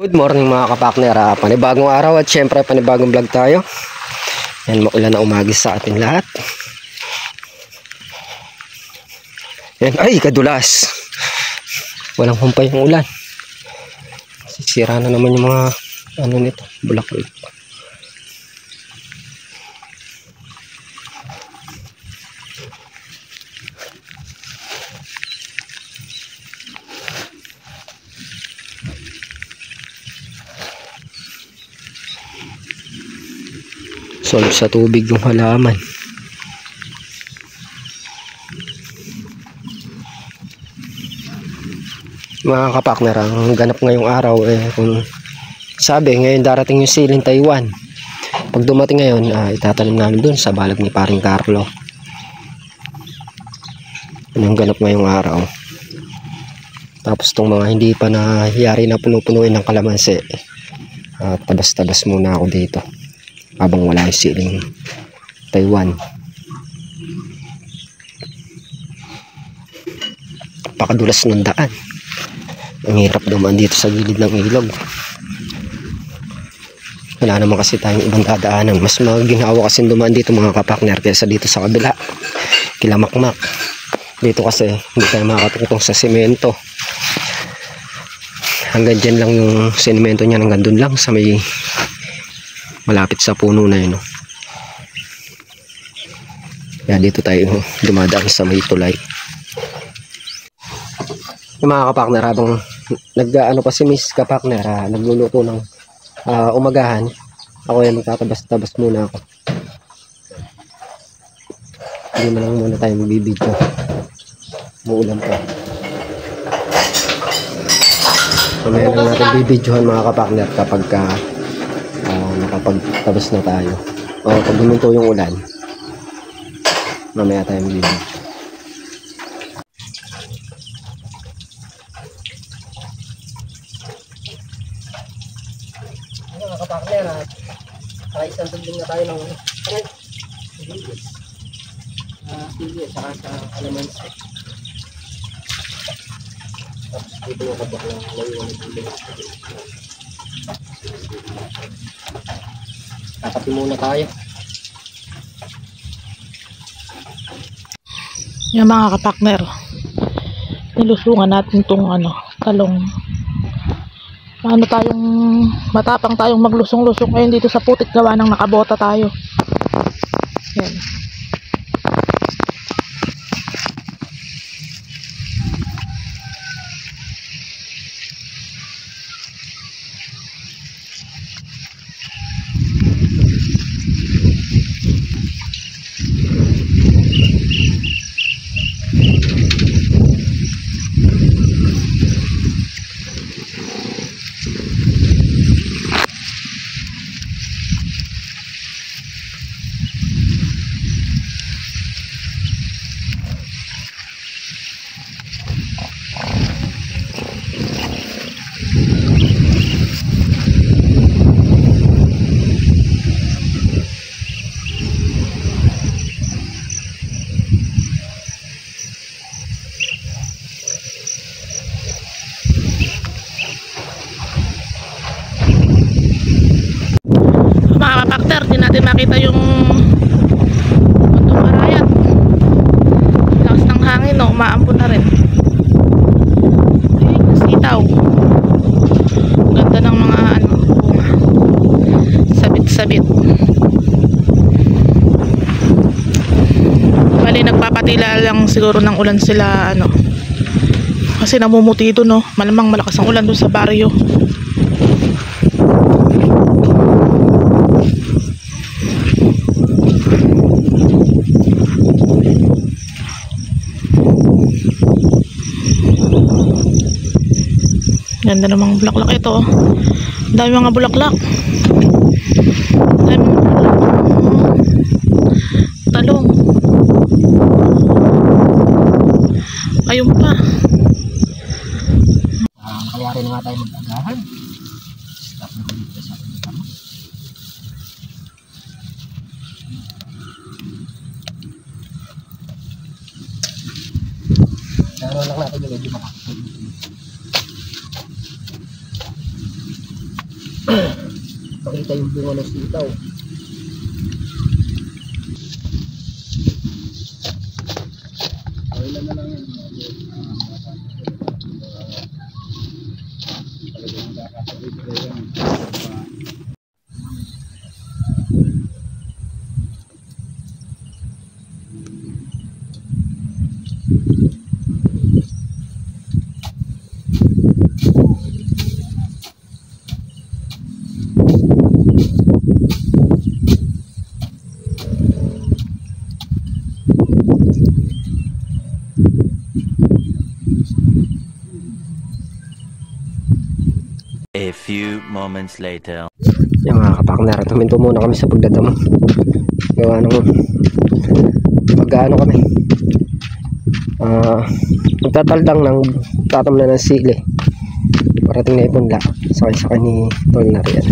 Good morning mga kapakner, panibagong araw at syempre panibagong vlog tayo. Yan, maulan na umagis sa ating lahat. Yan, ay kadulas. Walang humpay yung ulan. Sisira na naman yung mga ano nito, bulaklak. Solve sa tubig yung halaman. Mga kapakner, ang ganap ngayong araw kung sabi ngayon darating yung siling Taiwan. Pag dumating ngayon, itatanim namin dun sa balag ni paring Carlo. Yung ganap ngayong araw. Tapos tong mga hindi pa nahiyari na puno-punuin ng kalamansi, tabas-tabas muna ako dito habang wala yung siling Taiwan. Pakadulas ng daan. Ang hirap naman dito sa gilid ng ilog. Wala naman kasi tayong ibang dadaanan. Mas maginawa kasi dumaan dito mga kapakner kaysa dito sa kabila kila Makmak. Dito kasi hindi tayo makatungtong sa semento. Hanggang dyan lang yung semento niya, hanggang dun lang sa may malapit sa puno na yun. Kaya dito tayo dumadaan sa may tulay. Yung mga kapakner, habang nag-ano pa si Miss kapakner, nagluluto ng umagahan, ako yan magtatabas-tabas muna ako. Hindi na lang muna tayo magbibidyo. Muulan pa. Mamaya lang natin bibidyohan mga kapakner kapag nakapagtabas na tayo. O pag luminto yung ulan, mamaya tayo magbibidyo. Mga kapakner, isang tubig na tayo ng sige, saka sa kalamansi. Tapos dito yung kabak ng layuan ng tubig. Kakati muna tayo. Yung mga kapakner, nilusungan natin itong talong. Matapang tayong maglusong-lusong ngayon dito sa putik gawa ng nakabota tayo. Yan. Makita yung muntong marayat, lakas ng hangin, umaampon na rin. Ay, sitaw, ganda ng mga bunga, sabit-sabit. Bali nagpapatila lang siguro ng ulan sila kasi namumuti doon, malamang malakas ang ulan doon sa baryo. Ganda namang bulaklak ito. Dami mga bulaklak. Dami mga talong. Ayun pa. Kaya rin nga tayo mag-agahan. Stop na dito sa ating. Pero lang natin yung medyo makakapag. Pakita yung bunga ng sitaw. A few moments later. Yung mga kapakner, tuminto muna kami sa pagdadamo. Gawa ng pag-ano kami. Magtataldang ng tatamnan ng sili. Parating na ipunla. Sakay-sakay ni Tol na rin.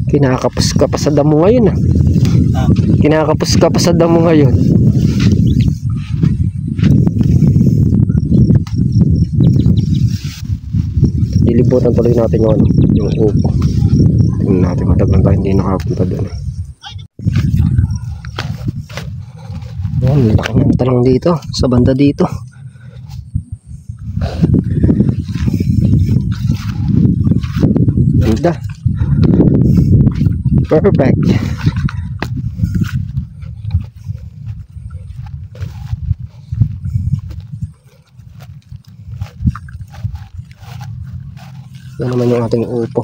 Kinakapos ka pa sa damo ngayon ah. Kinakapos ka pa sa damo ngayon. Lilibutan tuloy natin yung upo. Tingnan natin, matagal tayo hindi nakapunta doon. Yan, laki ng talong dito sa banda dito. Ganda. Perfect. Yan naman yung ating upo.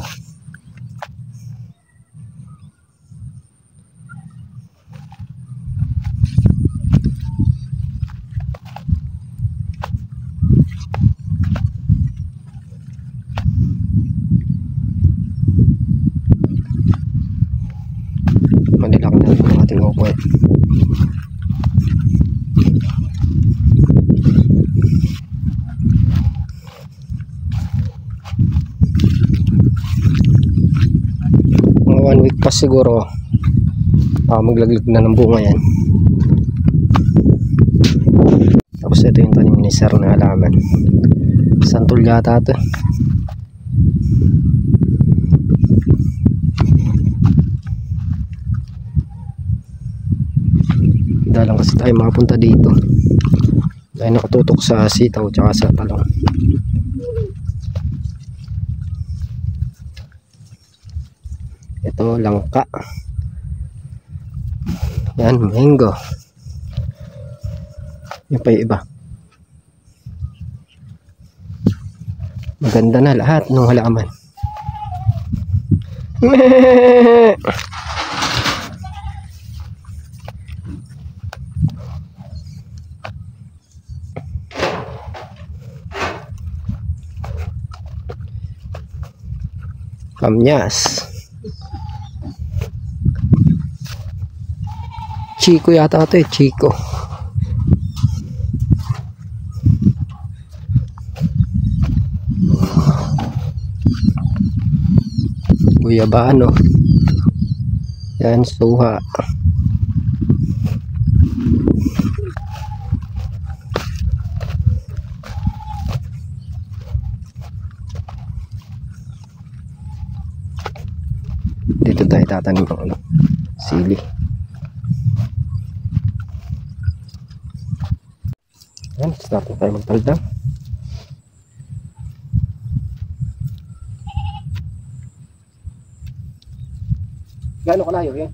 Malilaki na yung ating upo eh. Mga 1 week pa siguro maglaglag na ng bunga yan. Tapos ito yung tanim ni Sir na halaman. Santol yata ito. Dalang kasi tayo makapunta dito dahil nakatutok sa sitaw tsaka sa talong. Ito langka. Yan, mango. Yan pa yung iba. Maganda na lahat ng halaman. Kamyas. Chico yata ito eh, Chico. Guyabano. Yan, suha. Dito tayo tatanim ng sili. Yan, start na tayo magtaldang. Gaano kalayo yan?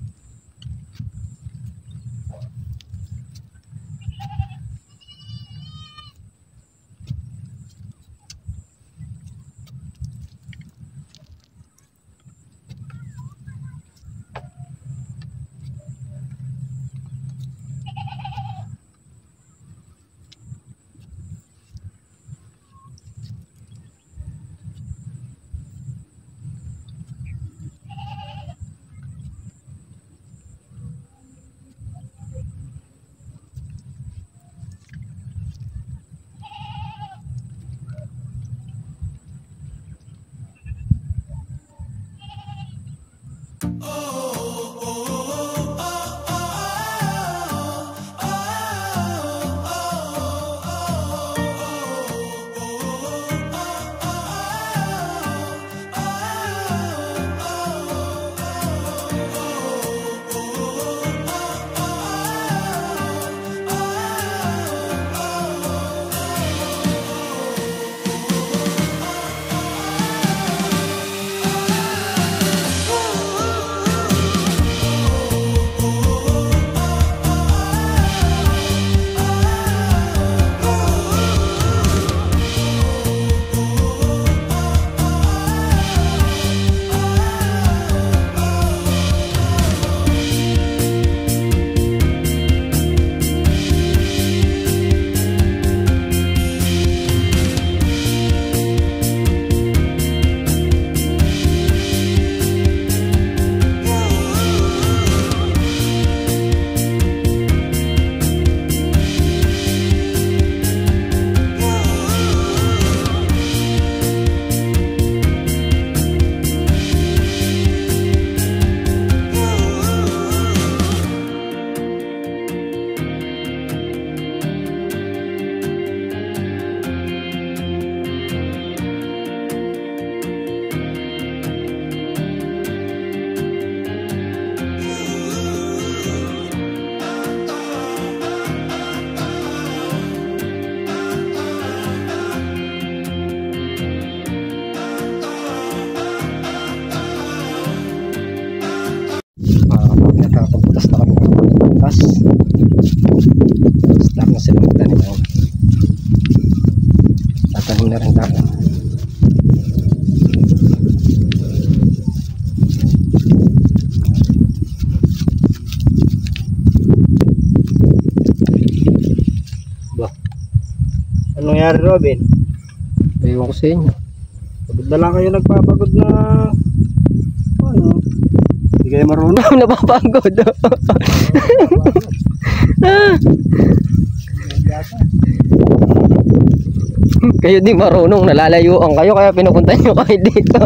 nangyari, Robin? Ayun ko sa inyo. Pagod na lang kayo nagpapagod na... Ano? Hindi kayo marunong. Napapagod. Kayo di marunong, nalalayuan kayo kaya pinupunta nyo kayo dito.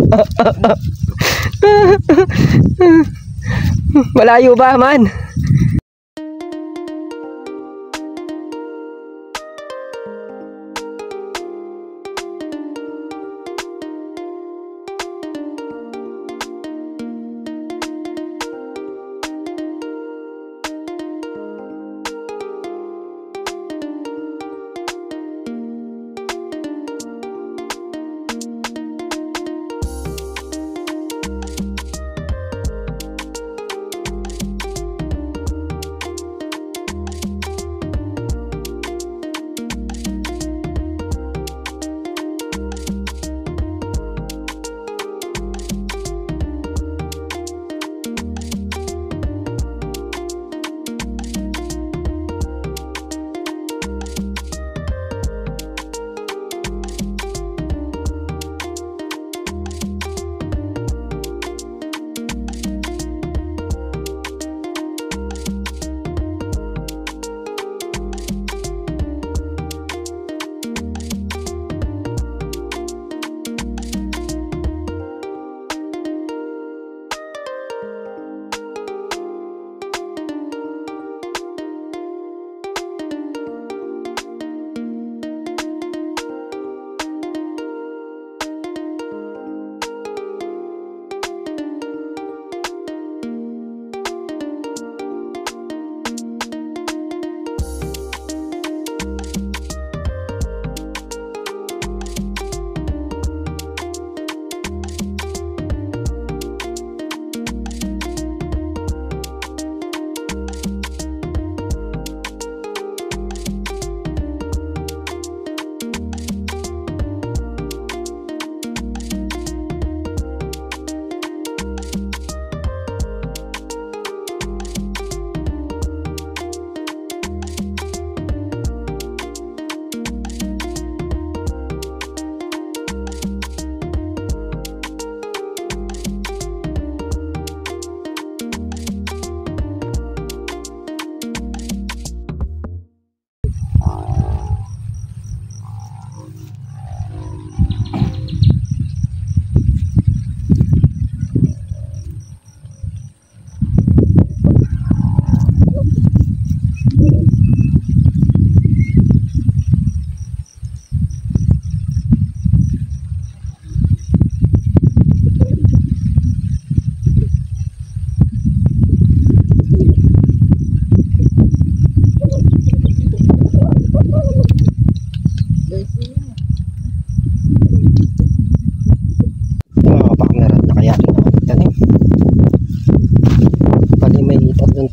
Malayo ba man?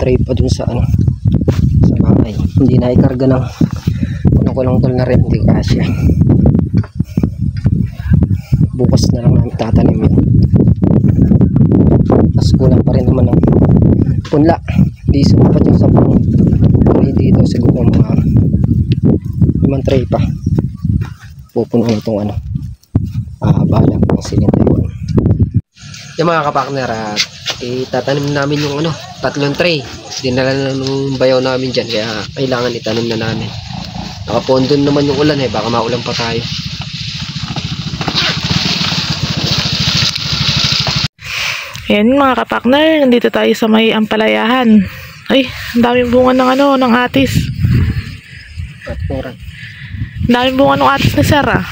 Tray pa dun sa ano, sa bahay. Hindi na ikarga ng kulang tol na rin, hindi kasya. Bukas na lang namin tatanim yun. Tapos kulang pa rin naman ng punla. Hindi sumapat yung 10 tray dito, siguro mga 5 tray pa. Pupuno itong ano, balak ng silinda yun. Yung mga kapakner, at itatanim namin yung ano, 3 tray. Dinala na ng bayaw namin dyan, kaya kailangan itanim na namin. Nakapondon naman yung ulan baka maulan pa tayo. Ayan mga kapakner, nandito tayo sa may ampalayahan. Ay, ang daming bunga ng ano, ng atis. Ang daming bunga ng atis ni Sarah.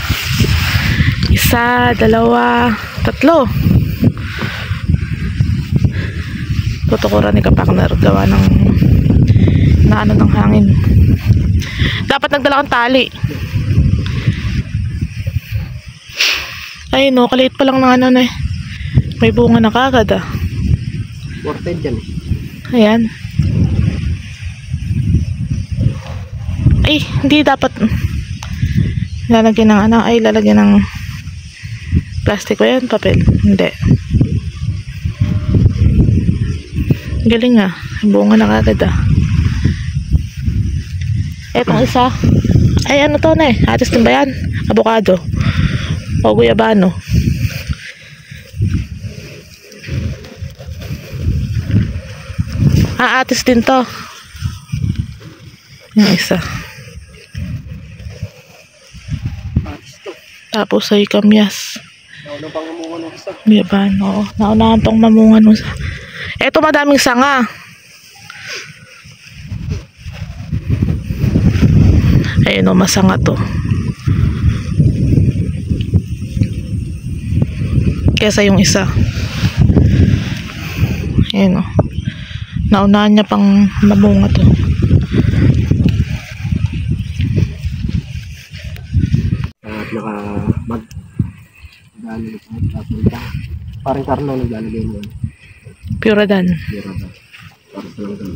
1, 2, 3. Tutukuran ni kapakner, gawa ng ano ng hangin. Dapat nagdala kang tali. Ay no, kaliit pa lang ng ano na may bunga na kagad Worth dyan Ayan. Ay, hindi dapat lalagyan ng ano, ay lalagyan ng plastic ba yan? Papel? Hindi. Galing bunga na kagad Etong isa, Ay, ano to na eh? Atis din ba yan? Avocado. O guyabano. Atis din to. Yung isa. Tapos ay kamyas. Nauna pang umungan ng isa. Guyabano. Oo. Naunahan pang mamunga nun sa... Eto madaming sanga. Ayun o, masanga to. Kesa yung isa. Ayun o. Naunahan niya pang mamunga to. At dali sa punta. Parang Carlo naglalagay mo. Puradan. Pira ba? Para sa lang.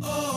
Oh.